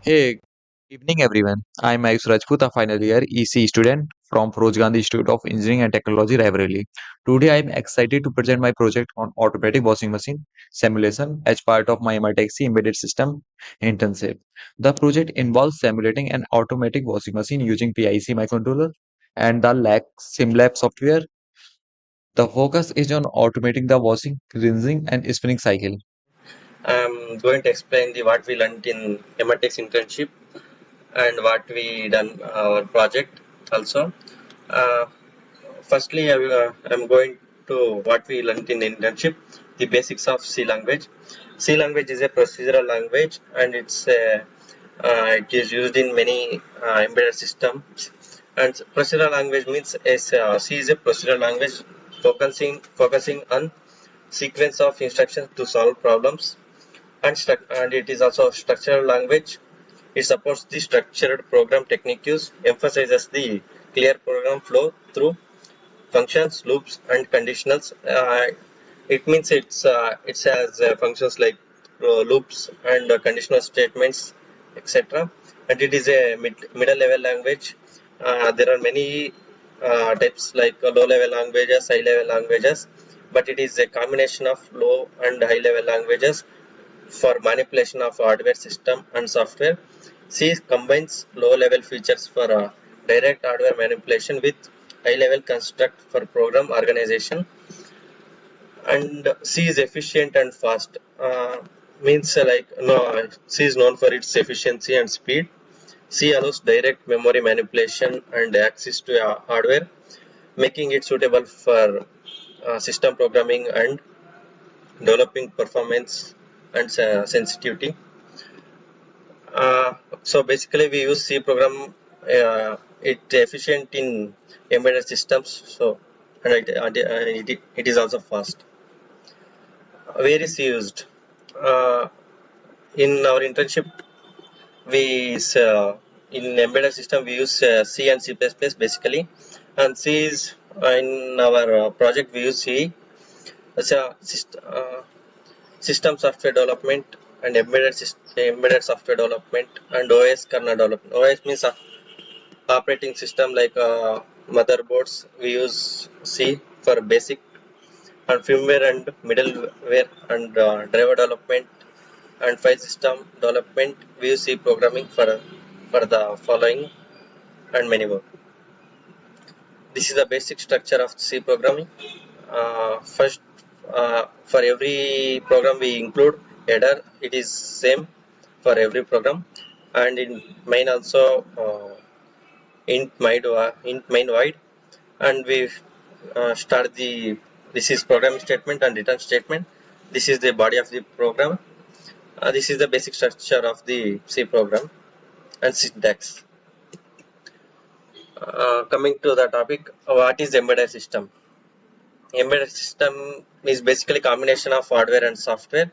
Hey, evening everyone. I'm Ayush Rajput, a final year EC student from Feroz Gandhi Institute of Engineering and Technology, Raebareli. Today I'm excited to present my project on automatic washing machine simulation as part of my Microcontroller embedded system internship. The project involves simulating an automatic washing machine using PIC microcontroller and the SimLab software. The focus is on automating the washing, rinsing, and spinning cycle. I'm going to explain the what we learned in Ematex internship and what we done our project also. Uh, Firstly, I'm going to what we learned in internship, the basics of C language. C language is a procedural language and it is used in many embedded systems. And procedural language means C is a procedural language focusing on sequence of instructions to solve problems and it is also a structural language. It supports the structured program techniques, emphasizes the clear program flow through functions, loops, and conditionals. It means it has functions like loops and conditional statements, etc. And it is a middle level language. There are many types like low level languages, high level languages, but it is a combination of low and high level languages for manipulation of hardware system and software. C combines low-level features for direct hardware manipulation with high-level construct for program organization. And C is efficient and fast. Means like no, C is known for its efficiency and speed. C allows direct memory manipulation and access to hardware, making it suitable for system programming and developing performance and sensitivity. So basically, we use C program. It efficient in embedded systems. So and it is also fast. Where is used? Uh, in our internship, in embedded system we use C and C++ basically, and C is in our project we use C. So system software development and embedded software development and OS kernel development. OS means operating system like motherboards. We use C for basic and firmware and middleware and driver development and file system development. We use C programming for the following and many more. This is the basic structure of C programming. First, for every program we include header. It is same for every program, and in main also int main wide, and we start the this is programming statement and return statement. This is the body of the program. This is the basic structure of the C program and syntax. Coming to the topic, what is embedded system? Embedded system is basically combination of hardware and software.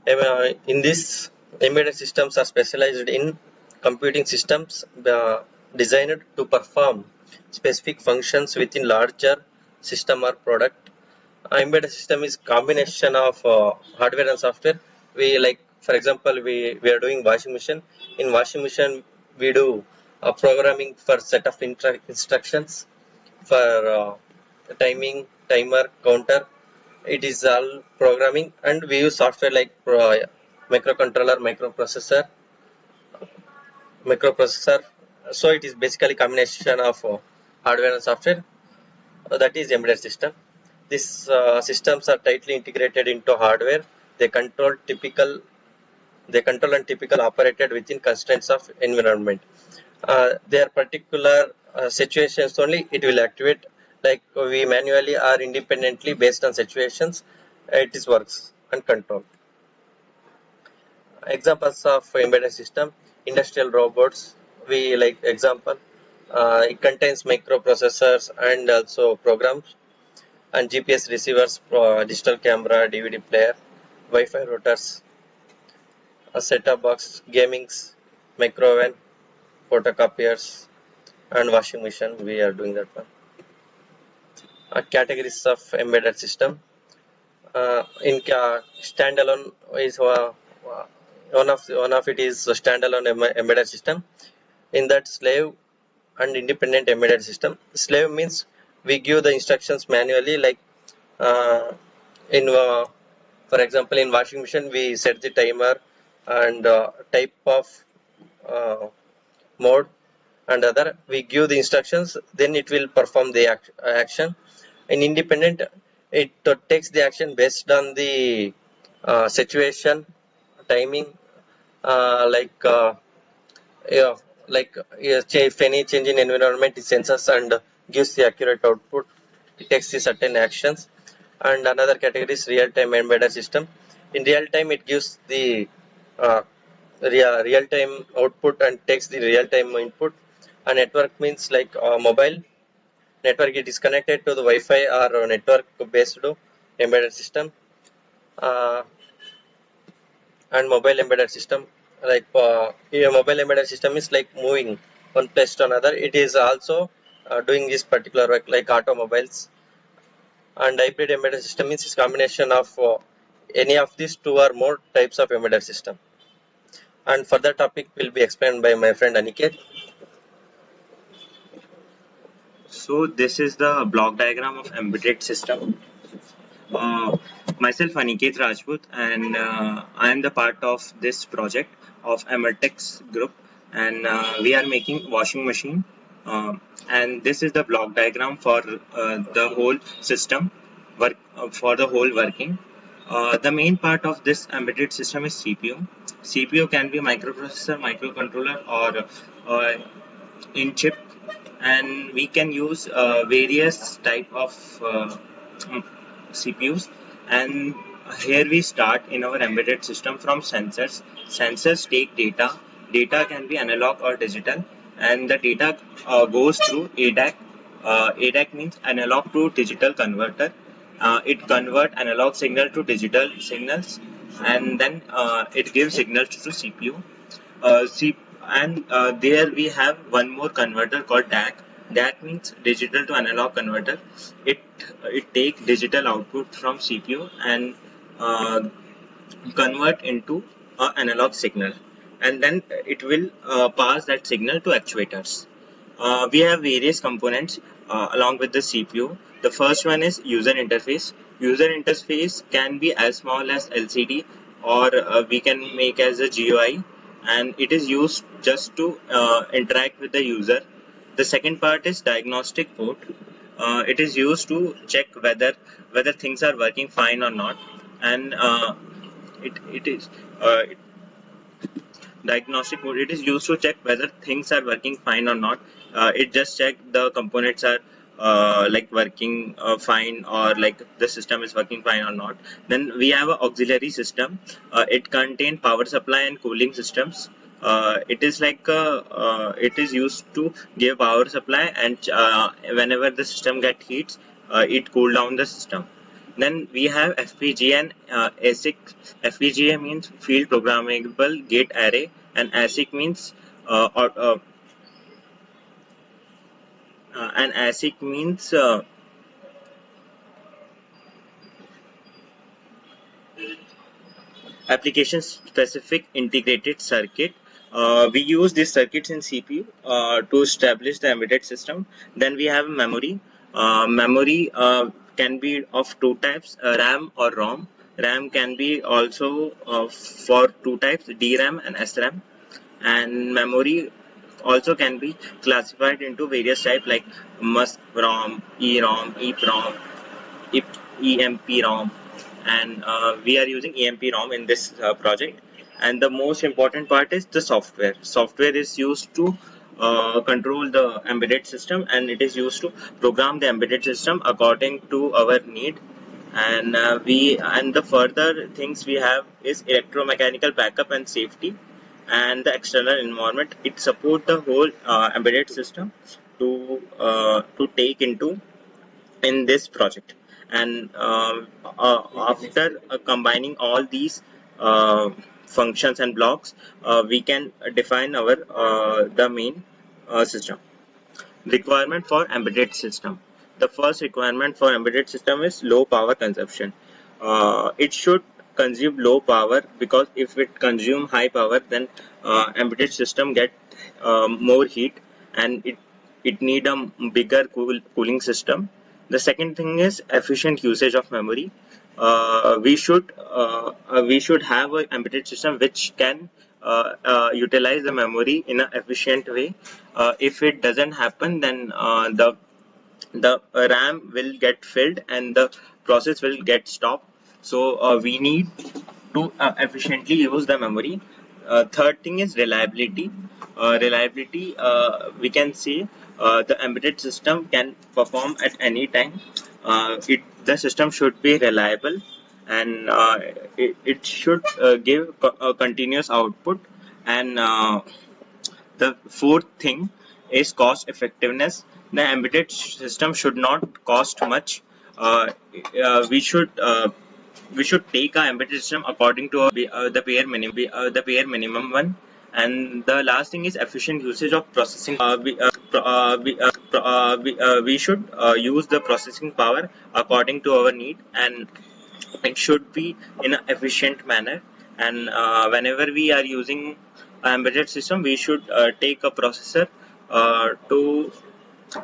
In this, embedded systems are specialized in computing systems designed to perform specific functions within larger system or product. Embedded system is combination of hardware and software. We like, for example, we are doing washing machine. In washing machine, we do programming for set of instructions for timing, timer, counter. It is all programming, and we use software like microcontroller, microprocessor. So it is basically combination of hardware and software. That is embedded system. These systems are tightly integrated into hardware. They control typical they control and typical operated within constraints of environment. Their particular situations only it will activate, like we manually or independently based on situations. It is works and control. Examples of embedded system: industrial robots. We like example. It contains microprocessors and also programs and GPS receivers, digital camera, DVD player, Wi-Fi routers, a set-top box, gamings, micro oven, photocopiers, and washing machine. We are doing that one. Categories of embedded system. In standalone is one of it is a standalone embedded system. In that, slave and independent embedded system. Slave means we give the instructions manually, like uh, in for example, in washing machine we set the timer and type of uh, mode, and other we give the instructions, then it will perform the action. In independent, it takes the action based on the situation, timing, like yeah, if any change in environment it senses and gives the accurate output. It takes the certain actions. And another category is real-time embedded system. In real time, it gives the uh, real-time output and takes the real-time input. A network means like mobile network. It is connected to the Wi-Fi or network-based embedded system. Uh, and mobile embedded system, like a mobile embedded system is like moving one place to another. It is also doing this particular work like automobiles. And hybrid embedded system means is combination of any of these two or more types of embedded system. And further topic will be explained by my friend Aniket. So this is the block diagram of embedded system. Uh, Myself Aniket Rajput, and I am the part of this project of Emertex group, and we are making washing machine. And this is the block diagram for the whole system work for the whole working. The main part of this embedded system is CPU. CPU can be microprocessor, microcontroller, or in chip, and we can use various type of CPUs. And here we start in our embedded system from sensors. Sensors take data. Data can be analog or digital, and the data goes through ADAC. ADAC means analog to digital converter. It convert analog signal to digital signals, and then it gives signals to CPU. See, and there we have one more converter called DAC. That means digital to analog converter. It it takes digital output from CPU and uh, convert into analog signal, and then it will pass that signal to actuators. We have various components along with the CPU. The first one is user interface. User interface can be as small as LCD, or we can make as a GUI, and it is used just to interact with the user. The second part is diagnostic port. It is used to check whether things are working fine or not, and it is diagnostic mode. It is used to check whether things are working fine or not. It just check the components are like working fine, or like the system is working fine or not. Then we have an auxiliary system. It contains power supply and cooling systems. It is like it is used to give power supply, and whenever the system get heats, it cool down the system. Then we have FPGA and ASIC. FPGA means field programmable gate array, and ASIC means and ASIC means application specific integrated circuit. We use these circuits in CPU to establish the embedded system. Then we have memory. Memory can be of two types, RAM or ROM. RAM can be also for two types, DRAM and SRAM. And memory also can be classified into various types like MUSP-ROM, EROM, EEPROM, EMP-ROM, and we are using EMP-ROM in this project. And the most important part is the software. Software is used to control the embedded system, and it is used to program the embedded system according to our need. And the further things we have is electromechanical backup and safety, and the external environment. It supports the whole embedded system to take into in this project. And after combining all these uh, functions and blocks, we can define our the main system. Requirement for embedded system. The first requirement for embedded system is low power consumption. It should consume low power, because if it consume high power, then embedded system get more heat, and it need a bigger cooling system. The second thing is efficient usage of memory. We should have an embedded system which can utilize the memory in an efficient way. If it doesn't happen, then the RAM will get filled and the process will get stopped. So we need to efficiently use the memory. Third thing is reliability. We can say the embedded system can perform at any time. The system should be reliable, and it should give continuous output. And the fourth thing is cost effectiveness. The embedded system should not cost much. Uh, uh, we should uh, we should take our embedded system according to the bare minimum one. And the last thing is efficient usage of processing. We should use the processing power according to our need, and it should be in an efficient manner. And whenever we are using an embedded system, we should take a processor to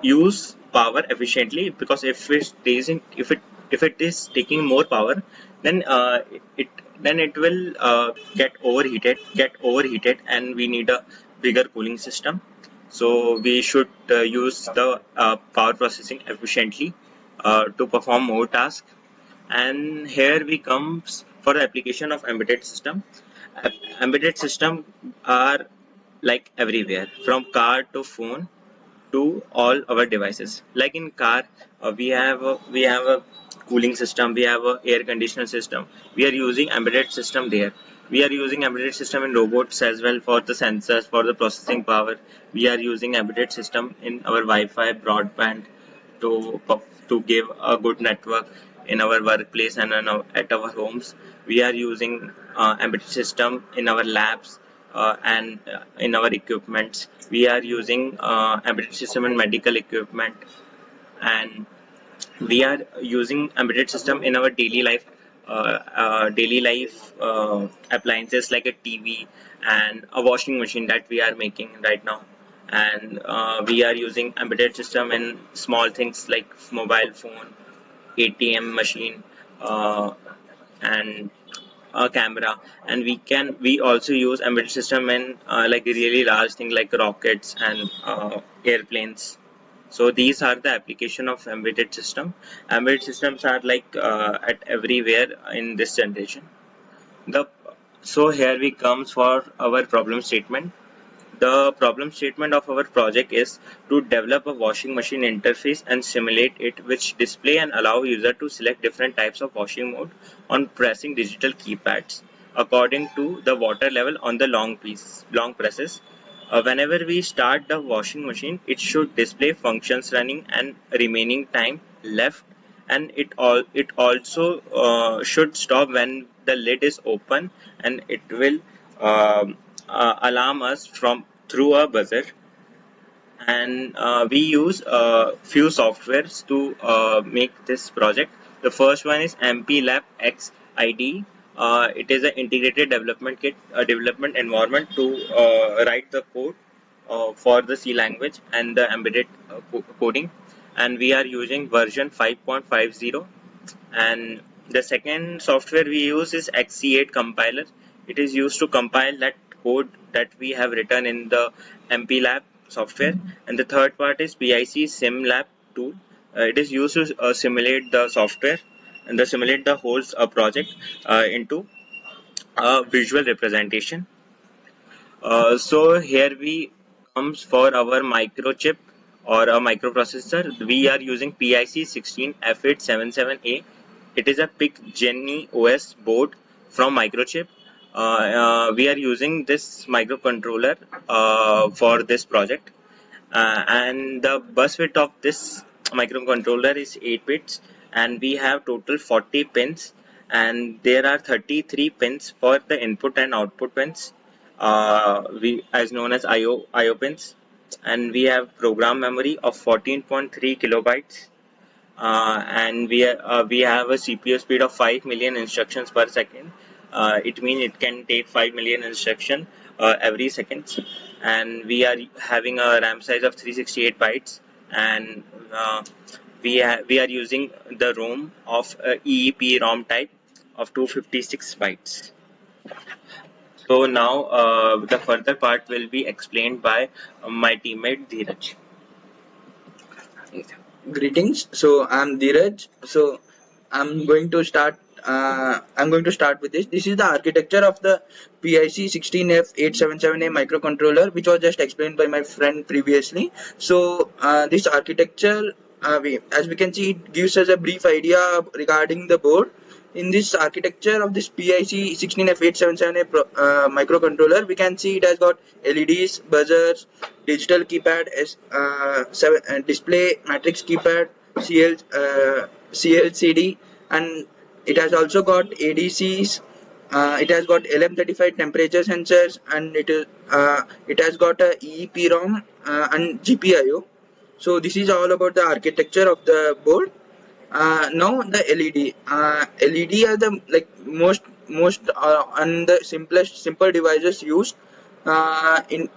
use power efficiently, because if it is taking more power, then it it will get overheated, and we need a bigger cooling system. So we should use the power processing efficiently to perform more tasks. And here we comes for the application of embedded system. Embedded system are like everywhere, from car to phone to all our devices. Like in car, we have a cooling system, we have a air conditioner system. We are using embedded system there. We are using embedded system in robots as well, for the sensors, for the processing power. We are using embedded system in our Wi-Fi broadband to give a good network in our workplace and at our homes. We are using embedded system in our labs and in our equipments. We are using embedded system in medical equipment, and we are using embedded system in our daily life appliances, like a TV and a washing machine that we are making right now. And we are using embedded system in small things like mobile phone, ATM machine, uh, and a camera. And we also use embedded system in like really large thing like rockets and airplanes. So these are the application of embedded system. Embedded systems are like at everywhere in this generation. The So here we comes for our problem statement. The problem statement of our project is to develop a washing machine interface and simulate it, which display and allow user to select different types of washing mode on pressing digital keypads according to the water level on the long presses. Whenever we start the washing machine, it should display functions running and remaining time left, and it also should stop when the lid is open, and it will alarm us from through a buzzer. And we use few softwares to make this project. The first one is MPLab X IDE. It is an integrated development kit, a development environment to write the code for the C language and the embedded coding. And we are using version 5.50. And the second software we use is XC8 compiler. It is used to compile that code that we have written in the MPLab software. And the third part is PIC SimLab tool. It is used to simulate the software and simulate the whole project into a visual representation. So here we comes for our microchip or a microprocessor. We are using PIC 16F877A. It is a PIC Genie OS board from Microchip. We are using this microcontroller for this project, and the bus width of this microcontroller is 8 bits, and we have total 40 pins, and there are 33 pins for the input and output pins, we as known as IO pins. And we have program memory of 14.3 kilobytes. and we have a CPU speed of 5 million instructions per second. It means it can take 5 million instruction every second, and we are having a RAM size of 368 bytes, and we are using the ROM of EEP ROM type of 256 bytes. So now the further part will be explained by my teammate Dheeraj. Greetings. So I'm Dheeraj. So I'm going to start. I'm going to start with this. This is the architecture of the PIC16F877A microcontroller, which was just explained by my friend previously. So this architecture, as we can see, it gives us a brief idea regarding the board. In this architecture of this PIC16F877A microcontroller, we can see it has got LEDs, buzzers, digital keypad, display matrix keypad, CLCD, and it has also got ADCs. It has got LM35 temperature sensors, and it has got a EEPROM and GPIO. So this is all about the architecture of the board. Now the LED. LED are the most and the simple devices used. It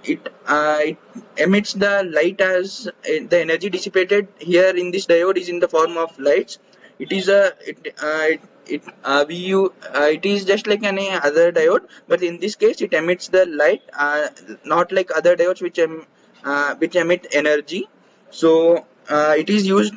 emits the light as the energy dissipated here in this diode is in the form of lights. It is a it is just like any other diode, but in this case it emits the light, not like other diodes which emit energy. So it is used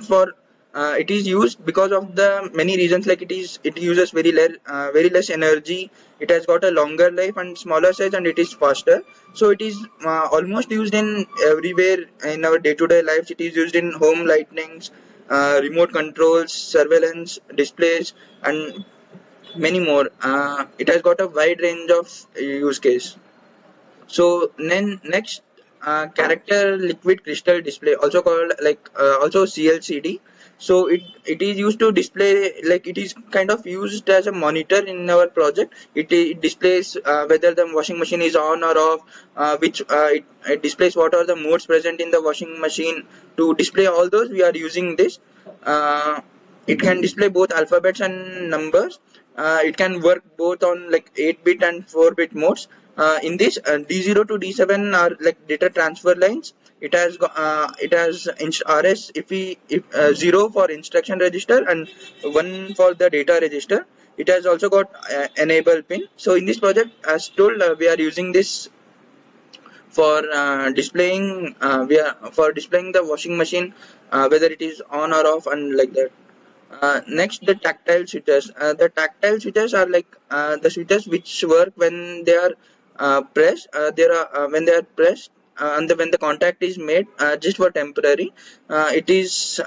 because of the many reasons, like it uses very less energy. It has got a longer life and smaller size, and it is faster. So it is almost used in everywhere in our day-to-day lives. It is used in home lightnings, remote controls, surveillance displays, and many more. It has got a wide range of use case. So then next, character liquid crystal display, also called also CLCD. So it is used to display, like it is kind of used as a monitor in our project. It displays whether the washing machine is on or off, it displays what are the modes present in the washing machine. To display all those, we are using this. uh, it can display both alphabets and numbers. It can work both on like 8-bit and 4-bit modes. In this, D0 to D7 are like data transfer lines. It has RS if 0 for instruction register and 1 for the data register. It has also got enable pin. So in this project, as told, we are using this for displaying the washing machine, whether it is on or off, and like that. Next, the tactile switches. The tactile switches are like the switches which work when they are pressed. There are when they are pressed, and when the contact is made, just for temporary. It is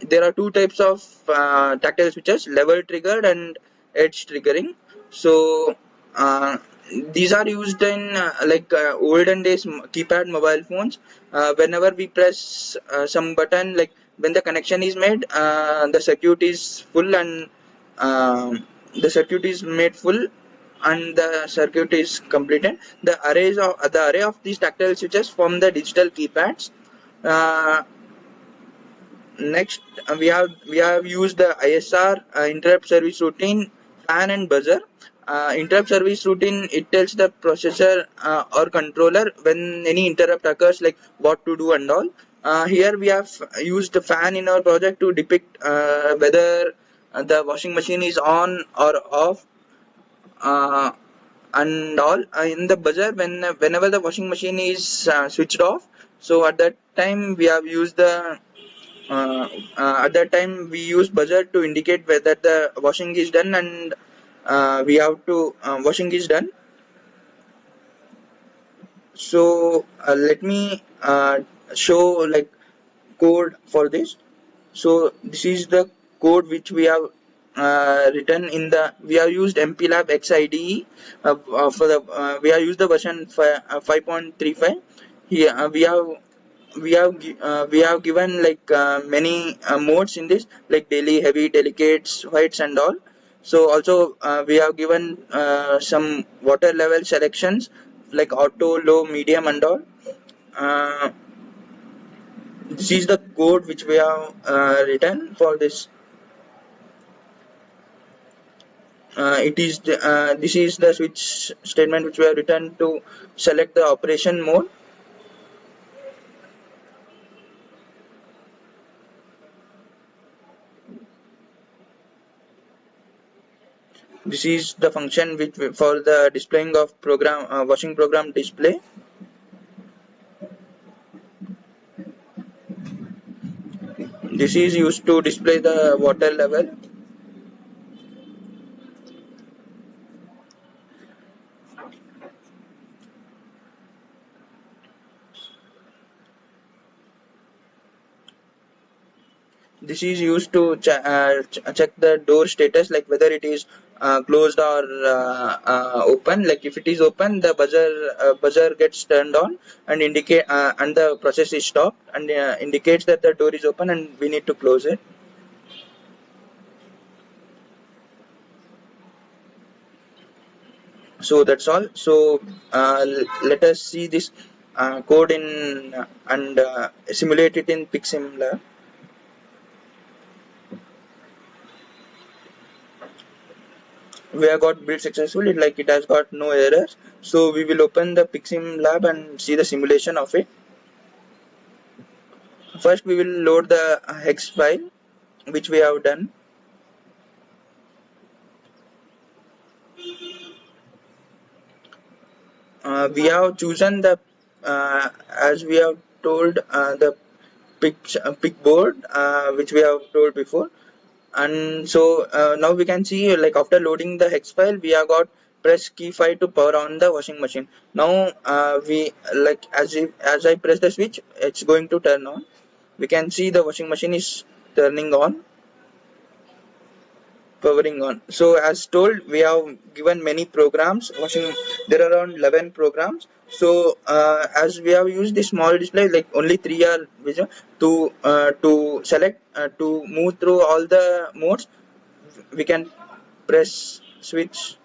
There are two types of tactile switches: level triggered and edge triggering. So these are used in olden days keypad mobile phones. Whenever we press some button, like when the connection is made, the circuit is full, and the circuit is made full, and the circuit is completed. The array of these tactile switches form the digital keypads. uh, Next, we have used the ISR, interrupt service routine, fan, and buzzer. Interrupt service routine, it tells the processor or controller when any interrupt occurs, like what to do and all. Here we have used the fan in our project to depict whether the washing machine is on or off, uh, and all. In the buzzer, whenever the washing machine is switched off, so at that time we use buzzer to indicate whether the washing is done, and we have to washing is done. So let me show like code for this. So this is the code which we have written in the. We have used MPLAB XIDE for the. We have used the version 5.35. Here we have given like many modes in this, like daily, heavy, delicates, whites, and all. So also we have given some water level selections, like auto, low, medium, and all. uh, This is the code which we have written for this. This is the switch statement which we have written to select the operation mode. This is the function which for the displaying of program washing program display. This is used to display the water level. This is used to check the door status, like whether it is closed or open. Like if it is open, the buzzer gets turned on and indicate and the process is stopped and indicates that the door is open and we need to close it. So that's all. So let us see this code in and simulate it in Picsim lab. We have got built successfully, like it has got no errors. So we will open the Picsim lab and see the simulation of it. First we will load the hex file which we have done. We have chosen the as we have told the pic board which we have told before. And so now we can see, like after loading the hex file, we have got press key 5 to power on the washing machine. Now we like as I press the switch, it's going to turn on. We can see the washing machine is turning on, powering on. So as told, we have given many programs. Washing, there are around 11 programs. So as we have used the small display, like only 3 are visible to select to move through all the modes. We can press switch.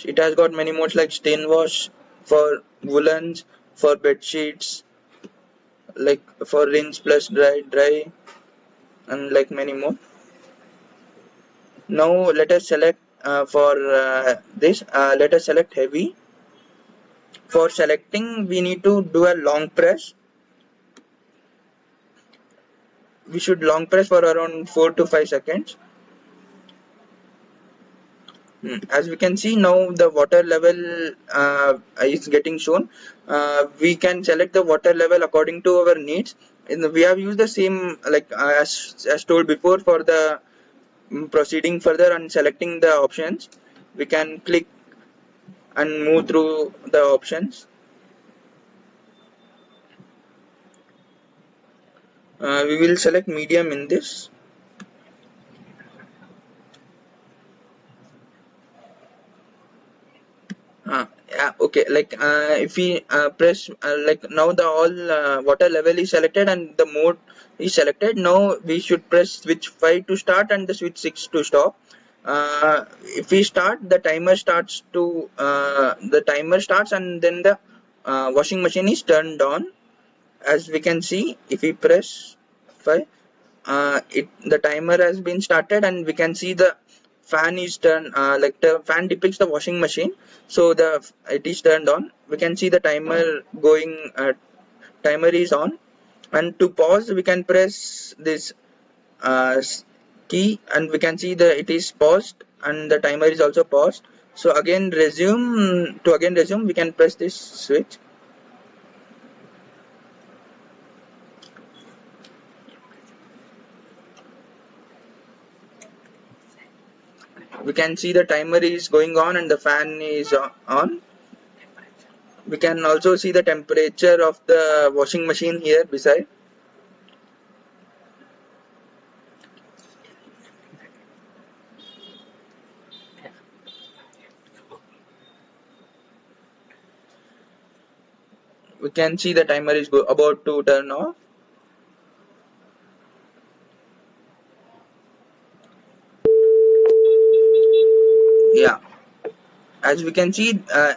It has got many modes like stain wash, for woolens, for bed sheets, like for rinse plus dry, and like many more. Now let us select for this. Let us select heavy. For selecting, we need to do a long press. We should long press for around 4 to 5 seconds. As we can see now, the water level is getting shown. We can select the water level according to our needs. We have used the same, like as told before, for the proceeding further and selecting the options. We can click and move through the options. We will select medium in this. Yeah, okay, like if we press like now the all water level is selected and the mode is selected. Now we should press switch 5 to start and the switch 6 to stop. If we start, the timer starts and then the washing machine is turned on. As we can see, if we press 5, the timer has been started and we can see the fan is turned, like the fan depicts the washing machine, so the it is turned on. We can see the timer going, timer is on. And to pause, we can press this uh, key and we can see that it is paused and the timer is also paused. So again resume, we can press this switch. We can see the timer is going on and the fan is on. We can also see the temperature of the washing machine here beside. We can see the timer is about to turn off. Yeah, as we can see,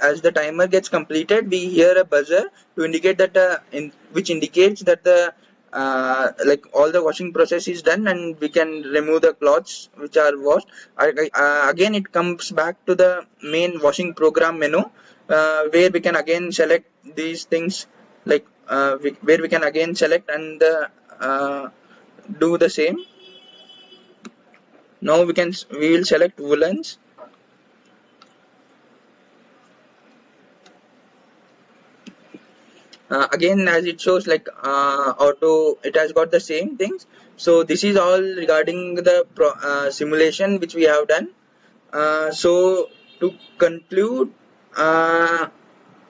as the timer gets completed, we hear a buzzer to indicate that which indicates that the like all the washing process is done, and we can remove the cloths which are washed. Again, it comes back to the main washing program menu, where we can again select these things, like where we can again select and do the same. Now we will select woolens. Again, as it shows, like auto, it has got the same things. So this is all regarding the simulation which we have done. So to conclude, uh,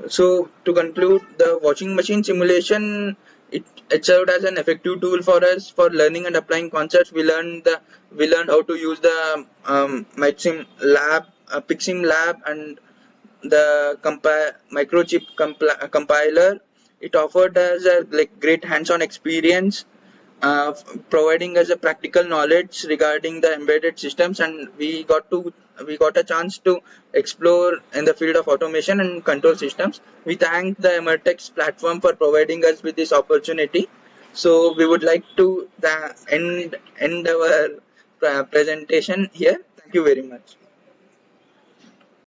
the washing machine simulation, it served as an effective tool for us for learning and applying concepts. We learned how to use the Picsim lab, Picsim lab, and the microchip compiler. It offered us a like great hands-on experience, providing us a practical knowledge regarding the embedded systems, and we got a chance to explore in the field of automation and control systems. We thank the Emertxe platform for providing us with this opportunity. So we would like to end our presentation here. Thank you very much.